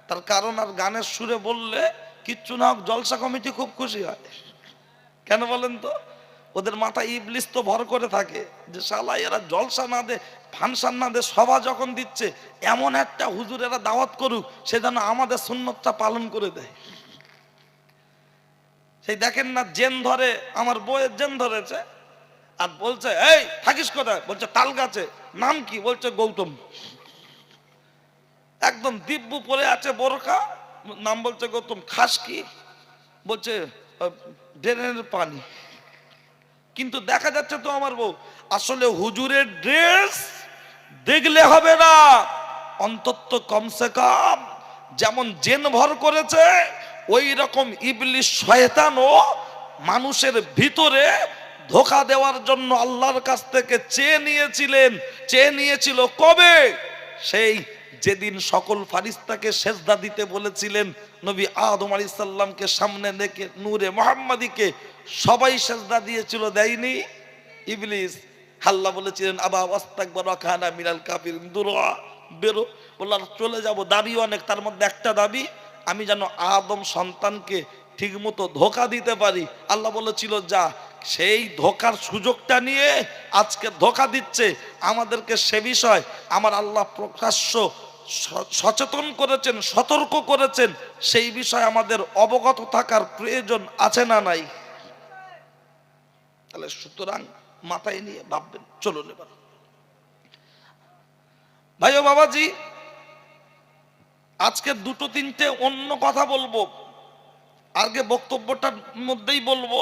তার কারণ আর গানের সুরে বললে কিচ্ছু না হোক জলসা কমিটি খুব খুশি হয়। কেন বলেন তো? ওদের মাথায় ইবলিস তো ভর করে থাকে যে শালা এরা জলসা না দে, ফাংশন না দে, সভা যখন দিচ্ছে এমন একটা হুজুর এরা দাওয়াত করুক সে যেন আমাদের সুন্নতটা পালন করে দেয়। সেই দেখেন না, জেন ধরে, আমার বউয়ের জেন ধরেছে আর বলছে এই থাকিস কোথায়, বলছে তাল গাছে। নাম কি? বলছে গৌতম। একদম দিব্যু পরে আছে বোরকা, নাম বলছে গৌতম। খাস কি? বলছে ড্রেনের পানি। কিন্তু দেখা যাচ্ছে তো আমার বউ আসলে হুজুরের ড্রেস দেখলে হবে না, অন্তত কমসে কম যেমন জেন ভর করেছে ওই রকম ইবলিস শয়তানও মানুষের ভিতরে ধোঁকা দেওয়ার জন্য আল্লাহর কাছ থেকে চেয়ে নিয়েছিল কবে? সেই যেদিন সকল ফারিস্তাকে সেজদা দিতে বলেছিলেন, নবী আদম আলাইহিস সালামকে সামনে রেখে নূরে মুহাম্মাদিকে সবাই সেজদা দিয়েছিল, দেয়নি ইবলিস। আল্লাহ বলেছিলেন আবা ওয়াস্তাকবার ওয়া কানা মিনাল কাফিরিন, দূর বেরো। বললাম চলে যাব, দাবি অনেক, তার মধ্যে একটা দাবি আমি যেন আদম সন্তানকে ঠিকমতো ধোঁকা দিতে পারি। আল্লাহ বলেছিল যা। সেই ধোঁকার সুযোগটা নিয়ে আজকে ধোঁকা দিচ্ছে আমাদেরকে, সে বিষয় আমার আল্লাহ প্রকাশ্য সচেতন করেছেন, সতর্ক করেছেন। সেই বিষয়ে আমাদের অবগত থাকার প্রয়োজন আছে না নাই? তাহলে সুতরাং মাথায় নিয়ে ভাববেন। চলুন এবার ভাই ও বাবাজি, আজকে দুটো তিনটে অন্য কথা বলবো, আগে বক্তব্যটার মধ্যেই বলবো।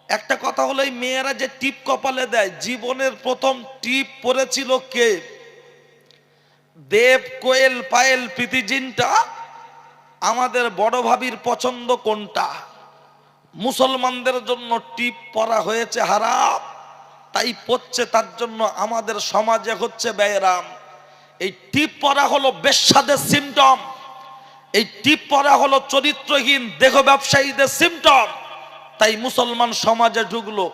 একটা কথা হলো, এই মেয়েরা যে টিপ কপালে দেয়, জীবনের প্রথম টিপ পড়েছিল কে? দেব, কোয়েল, পায়েল, প্রীতি জিনটা আমাদের বড় ভাবির পছন্দ কোনটা? মুসলমানদের জন্য টিপ পরা হয়েছে হারাম, তাই পড়ছে, তার জন্য আমাদের সমাজে হচ্ছে ব্যায়াম। এই টিপ পরা হলো বেশ্যাদের সিমটম, এই টিপ পরা হলো চরিত্রহীন দেহ ব্যবসায়ীদের সিমটম, তাই মুসলমান সমাজে ঢুকলো।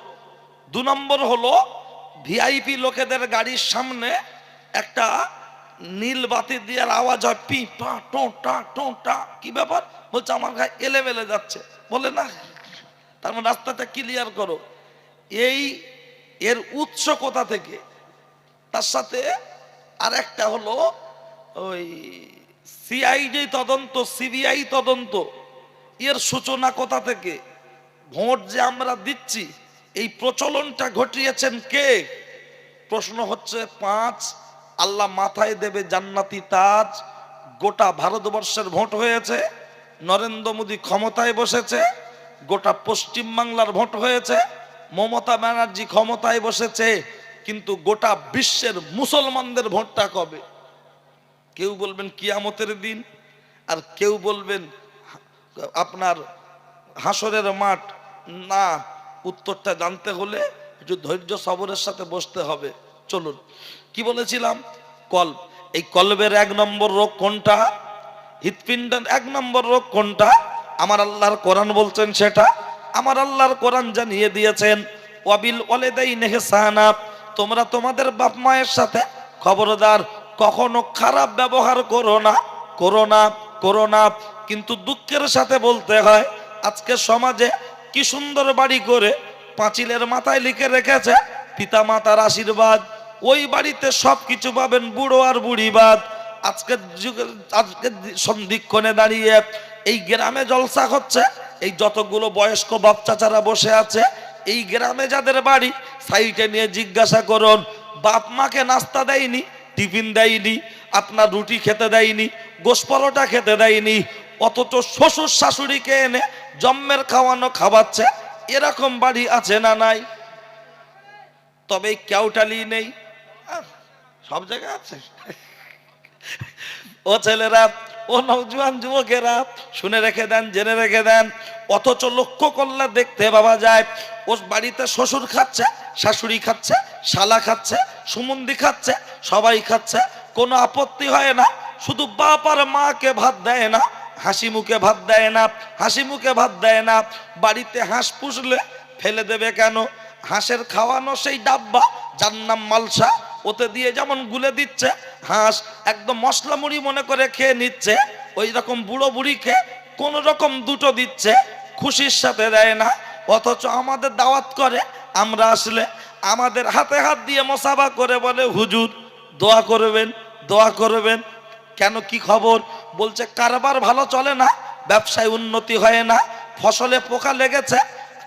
দু নম্বর হলো ভিআইপি লোকেদের গাড়ির সামনে একটা নীল বাতি দেওয়ার আওয়াজ হয়, পি পা টো টা টো টা। কি ব্যাপার? বলছে আমার গায়ে এলেমেলে যাচ্ছে। বলে না, তার মানে রাস্তাটা ক্লিয়ার করো। এর উৎস কোথা থেকে? তার সাথে আর একটা হলো ওই সিআইডি তদন্ত, সিবিআই তদন্ত, এর সূচনা কোথা থেকে? ভোট যে আমরা দিচ্ছি এই প্রচলনটা ঘটিয়েছেন কে? প্রশ্ন হচ্ছে 5, আল্লাহ মাথায় দেবে জান্নাতি তাজ। গোটা ভারতবর্ষের ভোট হয়েছে, নরেন্দ্র মোদী ক্ষমতায় বসেছে। গোটা পশ্চিম বাংলার ভোট হয়েছে, মমতা ব্যানার্জি ক্ষমতায় বসেছে। কিন্তু গোটা বিশ্বের মুসলমানদের ভোটটা কবে? কেউ বলবেন কিয়ামতের দিন, আর কেউ বলবেন আপনার হাসরের মাঠ। না, উত্তরটা জানতে হলে একটু ধৈর্য সবরের সাথে বসতে হবে। চলুন, কি বলেছিলাম? কল্ব। এই কলবের 1 নম্বর রোগ কোনটা? হৃৎপিণ্ডের 1 নম্বর রোগ কোনটা? আমার আল্লাহর কোরআন বলছেন সেটা। আমার আল্লাহর কোরআন জানিয়ে দিয়েছেন ওয়াবিল ওয়ালিদাইনি ইহসানা, তোমরা তোমাদের বাপ মায়ের সাথে খবরদার কখনো খারাপ ব্যবহার করো না, করো না, করো না। কিন্তু দুঃখের সাথে বলতে হয় আজকে সমাজে কি সুন্দর বাড়ি করে পাঁচিলের মাথায় লিখে রেখেছে পিতা মাতার আশীর্বাদ। ওই বাড়িতে সব কিছু পাবেন, বুড়ো আর বুড়ি বাদ। আজকের যুগে, আজকের সন্ধিক্ষণে দাঁড়িয়ে এই গ্রামে জলসা হচ্ছে। এই যতগুলো বয়স্ক বাপ চাচারা বসে আছে, এই গ্রামে যাদের বাড়ি, সাইটে নিয়ে জিজ্ঞাসা করুন, বাপ মাকে নাস্তা দেয়নি, টিফিন দেয়নি, আপনার রুটি খেতে দেয়নি, গোশ পরোটা খেতে দেয়নি, অথচ শ্বশুর শাশুড়িকে এনে জম্মের খাওয়ানো খাওয়াচ্ছে। এরকম বাড়ি আছে না নাই? তবে কেউটালি নেই, সব জায়গায় আছে। ও ছেলেরা, ও নওজোয়ান যুবকেরা, শুনে রেখে দেন, জেনে রেখে দেন। অথচ লক্ষ্য করলে দেখতে পাওয়া যায় ও বাড়িতে শ্বশুর খাচ্ছে, শাশুড়ি খাচ্ছে, শালা খাচ্ছে, সুমন্দি খাচ্ছে, সবাই খাচ্ছে, কোনো আপত্তি হয় না। শুধু বাপ আর মাকে ভাত দেয় না, হাসি মুখে ভাত দেয় না, হাসি মুখে ভাত দেয় না। বাড়িতে হাঁস পুষলে ফেলে দেবে কেন? হাঁসের খাওয়ানো সেই ডাব্বা, যার নাম মালসা, ওতে দিয়ে যেমন গুলে দিচ্ছে, হাঁস একদম মশলা মুড়ি মনে করে খেয়ে নিচ্ছে। ওই রকম বুড়ো বুড়িকে কোন রকম দুটো দিচ্ছে, খুশির সাথে দেয় না। অথচ আমাদের দাওয়াত করে, আমরা আসলে আমাদের হাতে হাত দিয়ে মোসাফা করে বলে হুজুর দোয়া করবেন, দোয়া করবেন। কেন, কি খবর? বলছে কারবার ভালো চলে না, ব্যবসায় উন্নতি হয় না, ফসলে পোকা লেগেছে,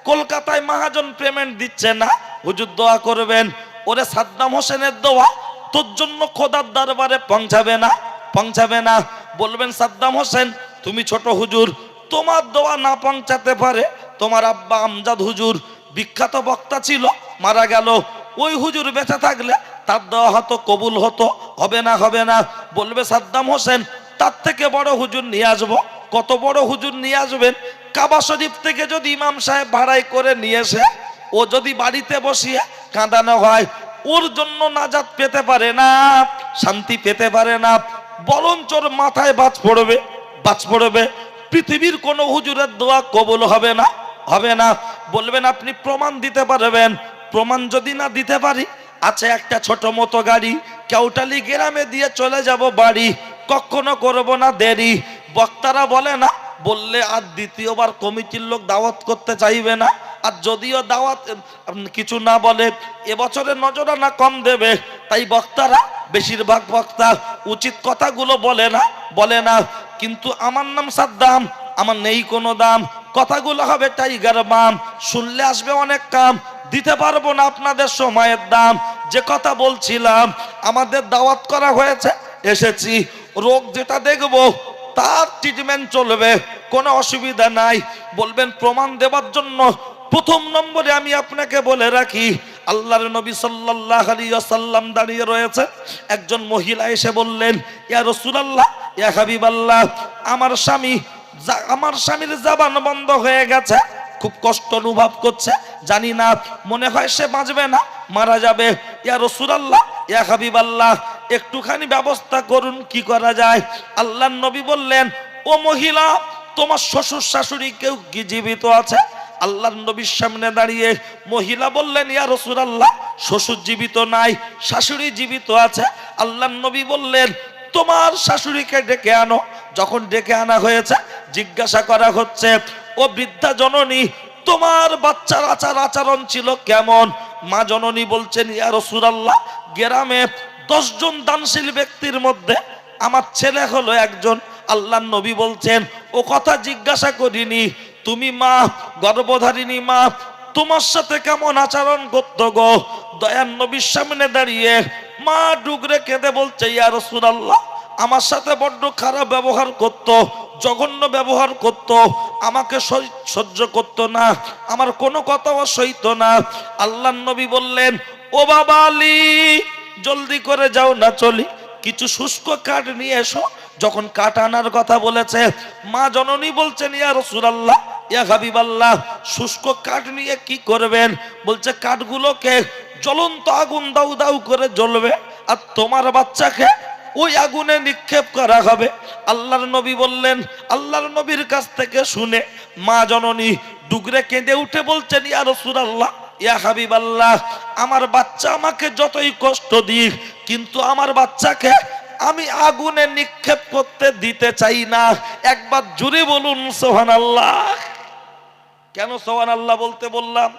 কলকাতায় মহাজন পেমেন্ট দিচ্ছে না, হুজুর দোয়া করবেন। ওরে সাদ্দাম হোসেনের দোয়া তোর জন্য খোদার দরবারে পৌঁছাবে না, পৌঁছাবে না। বলবেন সাদ্দাম হোসেন তুমি ছোট হুজুর, তোমার দোয়া না পৌঁছাতে পারে, তোমার আব্বা আমজাদ হুজুর বিখ্যাত বক্তা ছিল, মারা গেল, ওই হুজুর বেঁচে থাকলে তার দোয়া হতো কবুল হতো, হবে না, হবে না। বলবে সাদ্দাম হোসেন তার থেকে বড় হুজুর নিয়ে আসবো। কত বড় হুজুর নিয়ে আসবেন? কাবা শরীফ থেকে যদি ইমাম সাহেব ভাড়াই করে নিয়ে এসে ও যদি বাড়িতে বসিয়ে কাঁদানো হয়, ওর জন্য নাজাত পেতে পারে না, শান্তি পেতে পারে না, বরঞ্চ ওর মাথায় বাজ পড়বে, বাজ পড়বে। পৃথিবীর কোন হুজুরের দোয়া কবুল হবে না, হবে না। বলবেন আপনি প্রমাণ দিতে পারবেন? প্রমাণ যদি না দিতে পারি, আছে একটা ছোট মতো গাড়ি, কেউটালি গ্রামে দিয়ে চলে যাব বাড়ি, কখনো করব না দেরি। বক্তারা বলে না, বললে আর দ্বিতীয়বার কমিটির লোক দাওয়াত করতে চাইবে না, আর যদিও দাওয়াত কিছু না বলে এবছরের নজরানা কম দেবে। তাই বক্তারা, বেশিরভাগ বক্তা উচিত কথাগুলো বলে না, বলে না। কিন্তু আমার নাম সাদ্দাম, আমার নেই কোনো দাম, কথাগুলো হবে টাইগার বাম, শুনলে আসবে অনেক কাম, দিতে পারবো না আপনাদের সময়ের দাম। যে কথা বলছিলাম, আমাদের দাওয়াত করা হয়েছে, এসেছি, রোগ যেটা দেখবো তার ট্রিটমেন্ট চলবে, কোনো অসুবিধা নাই। বলবেন প্রমাণ দেওয়ার জন্য প্রথম নম্বরে আমি আপনাকে বলে রাখি, আল্লাহর নবী সাল্লাল্লাহু আলাইহি ওয়াসাল্লাম দাঁড়িয়ে রয়েছে, একজন মহিলা এসে বললেন ইয়া রাসূলুল্লাহ, ইয়া হাবিবাল্লাহ, আমার স্বামীর জবান বন্ধ হয়ে গেছে, খুব কষ্ট অনুভব করছে, জানি না, মনে হয় সে বাঁচবে না, মারা যাবে। ইয়া রাসূলুল্লাহ, ইয়া হাবিবাল্লাহ, একটুখানি ব্যবস্থা করুন, কি করা যায়? আল্লাহর নবী বললেন, ও মহিলা, তোমার শ্বশুর শাশুড়ি কেউ কি জীবিত আছে? আল্লাহর নবীর সামনে দাঁড়িয়ে মহিলা বললেন, ইয়া রাসূলুল্লাহ, শ্বশুর জীবিত নাই, শাশুড়ি জীবিত আছে। আল্লাহর নবী বললেন, তোমার শাশুড়িকে ডেকে আনো। যখন ডেকে আনা হয়েছে, জিজ্ঞাসা করা হচ্ছে, ও বৃদ্ধা জননী, তোমার বাচ্চার আচার আচরণ ছিল কেমন? মা জননী বলছেন, ইয়া রাসূলুল্লাহ, গ্রামে 10 জন দানশীল ব্যক্তির মধ্যে আমার ছেলে হলো একজন। আল্লাহর নবী বলছেন, ও কথা জিজ্ঞাসা করিনি, তুমি মা, গর্ভধারিণী মা, তোমার সাথে কেমন আচরণ করতো গো? দয়ার নবীর সামনে দাঁড়িয়ে মা ডুগরে কেঁদে বলছে, ইয়া রাসূলুল্লাহ, আমার সাথে বড্ড খারাপ ব্যবহার করত, জঘন্য ব্যবহার করত, আমাকে সহ্য করত না, আমার কোনো কথাও সইত না। আল্লাহর নবী বললেন, ও বাবা আলী, জলদি করে যাও না চলি, কিছু শুষ্ক কাঠ নিয়ে এসো। যখন কাঠ আনার কথা বলেছে, মা জননী বলছেন, ইয়া রাসূলুল্লাহ, ইয়া হাবিবাল্লাহ, শুষ্ক কাঠ নিয়ে কি করবেন? বলছে কাঠগুলোকে জ্বলন্ত আগুন দাউ দাউ করে জ্বলবে, আর তোমার বাচ্চাকে ওই আগুনে নিক্ষেপ করা হবে। আল্লাহর নবী বললেন, আল্লাহর নবীর কাছ থেকে শুনে মা জননী ডুগরে কেঁদে উঠে বলছেন, ইয়া রাসূলুল্লাহ, ইয়া হাবিবাল্লাহ, আমার বাচ্চা আমাকে যতই কষ্ট দিক, কিন্তু আমার বাচ্চাকে আমি আগুনে নিক্ষেপ করতে দিতে চাই না। একবার জোরে বলুন সুবহানাল্লাহ। কেন সুবহানাল্লাহ বলতে বললাম?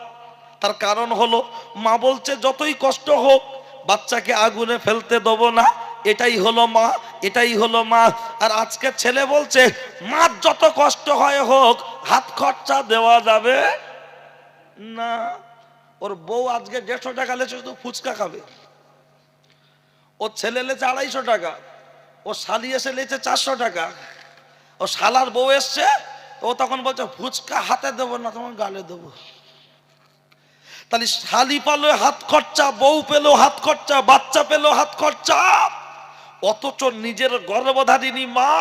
তার কারণ হলো, মা বলছে যতই কষ্ট হোক বাচ্চাকে আগুনে ফেলতে দেবো না, এটাই হলো মা, এটাই হলো মা। আর আজকে ছেলে বলছে, মার যত কষ্ট হয় হোক, হাত খরচা দেওয়া যাবে না। ওর বউ আজকে 150 টাকা লেছে, শুধু ফুচকা খাবে, ও ছেলে লেছে 250 টাকা, ও শালি এসে লেছে 400 টাকা, ও শালার বউ এসছে, ও তখন বলছে ফুচকা হাতে দেবো না, তোমার গালে দেবো। তাহলে শালি পেলো হাত খরচা, বউ পেলো হাত খরচা, বাচ্চা পেলো হাত খরচা, অথচ নিজের গর্ভধারিণী মা,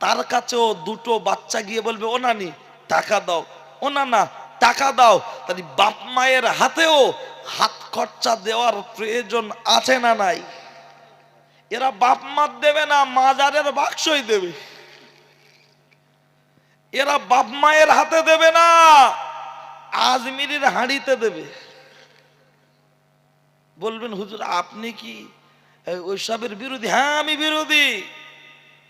তার কাছেও দুটো বাচ্চা গিয়ে বলবে, ও নানি টাকা দাও, ও না টাকা দাও। তাহলে বাপ মায়ের হাতেও হাত খরচা দেওয়ার প্রয়োজন আছে না নাই? এরা বাপ মা দেবে না, মাজারের বাক্সই দেবে। এরা বাপ মায়ের হাতে দেবে না, আজমিরির হাঁড়িতে দেবে। বলবেন হুজুর আপনি কি ওইসবের বিরোধী? হ্যাঁ আমি বিরোধী।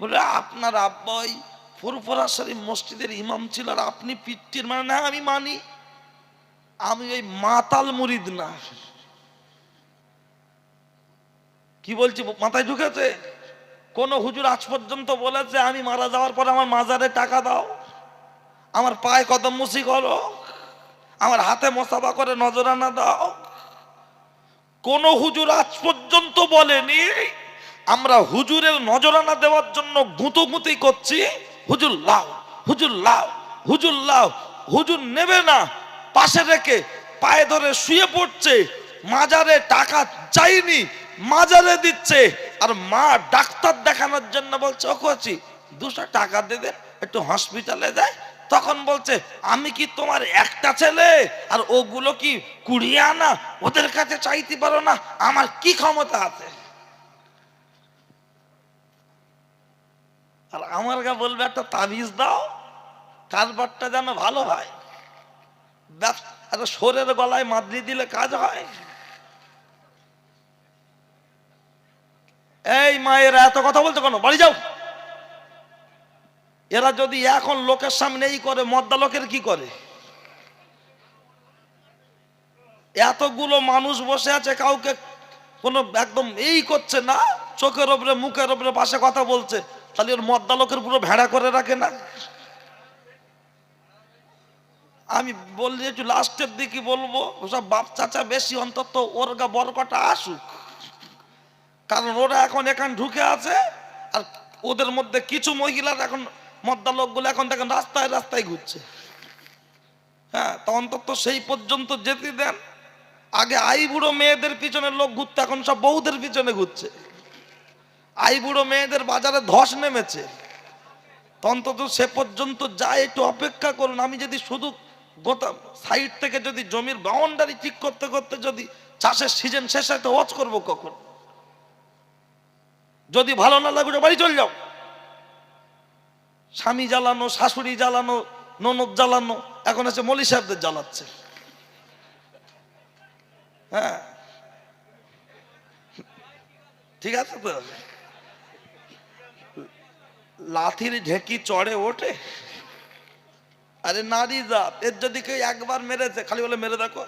বলে আপনার আব্বা ওই ফুরফুরা শরীফ মসজিদের ইমাম ছিল আর আপনি পিট্টির মানে? না, আমি মানি, আমি ওই মাতাল মুরিদ না। কি বলছি মাথায় ঢুকেছে? কোন হুজুর আজ পর্যন্ত বলেছে আমি মারা যাওয়ার পর আমার মাজারে টাকা দাও, আমার পায়ে কদম মুসি করো, আমার হাতে মোসাফা করে নজরানা দাও? কোন হুজুর আজ পর্যন্ত বলেনি। আমরা হুজুরের নজরানা দেওয়ার জন্য গুঁতোগুঁতি করছি, হুজুর লাও, হুজুর লাও, হুজুর লাও। হুজুর নেবে না, পাশে রেখে পায়ে ধরে শুয়ে পড়ছে, মাজারে টাকা চাইনি, মাজারে দিচ্ছে। আর মা ডাক্তার দেখানোর জন্য বলছে, ও কচি 200 টাকা দে দে, একটু হসপিটালে যায়। তখন বলছে, আমি কি তোমার একটা ছেলে আর ওগুলো কি 20 আনা? ওদের কাছে চাইতে পারো না? আমার কি ক্ষমতা আছে? আর আমার গা বলবে একটা তাবিজ দাও, কারবারটা যেন ভালো হয়। একটা সোরের গলায় মাদলি দিলে কাজ হয়? এই মায়েরা এত কথা বলছো কেন? বাড়ি যাও। এরা যদি এখন লোকের সামনে এই করে, মদ্দা লোকের কি করে? এতগুলো মানুষ বসে আছে, কাউকে কোনো একদম এই করছে না, চোখের ওপরে মুখের ওপরে পাশে কথা বলছে, তাহলে ওর মদ্দা লোকের পুরো ভেড়া করে রাখে না? আমি বলছি একটু লাস্টের দিকে বলবো, ওসব বাপ চাচা বেশি, অন্তত ওর গা বরকটা আসুক। কারণ ওরা এখন এখানে ঢুকে আছে, আর ওদের মধ্যে কিছু মহিলার এখন মদ্দা লোকগুলো এখন দেখেন রাস্তায় রাস্তায় ঘুরছে। হ্যাঁ, তো অন্তত সেই পর্যন্ত যেতে দেন। আগে আইবুড়ো মেয়েদের পিছনে লোক ঘুরতে, এখন সব বউদের পিছনে ঘুরছে। আইবুড়ো মেয়েদের বাজারে ধস নেমেছে, তো অন্তত সে পর্যন্ত যায়, একটু অপেক্ষা করুন। আমি যদি শুধু গোটা সাইড থেকে যদি জমির বাউন্ডারি ঠিক করতে করতে যদি চাষের সিজন শেষ হয়, তো ওয়াচ করবো কখন? যদি ভালো না লাগে বাড়ি চলে যাও। স্বামী জ্বালানো, শাশুড়ি জ্বালানো, ননদ জ্বালানো, এখন এসে মলি সাহেবদের জ্বালাচ্ছে। হ্যাঁ, ঠিক আছে তো। লাঠির ঢেকি চড়ে ওঠে। আরে নারী জাত, এর যদি কেউ একবার মেরেছে, খালি বলে মেরে দেখো।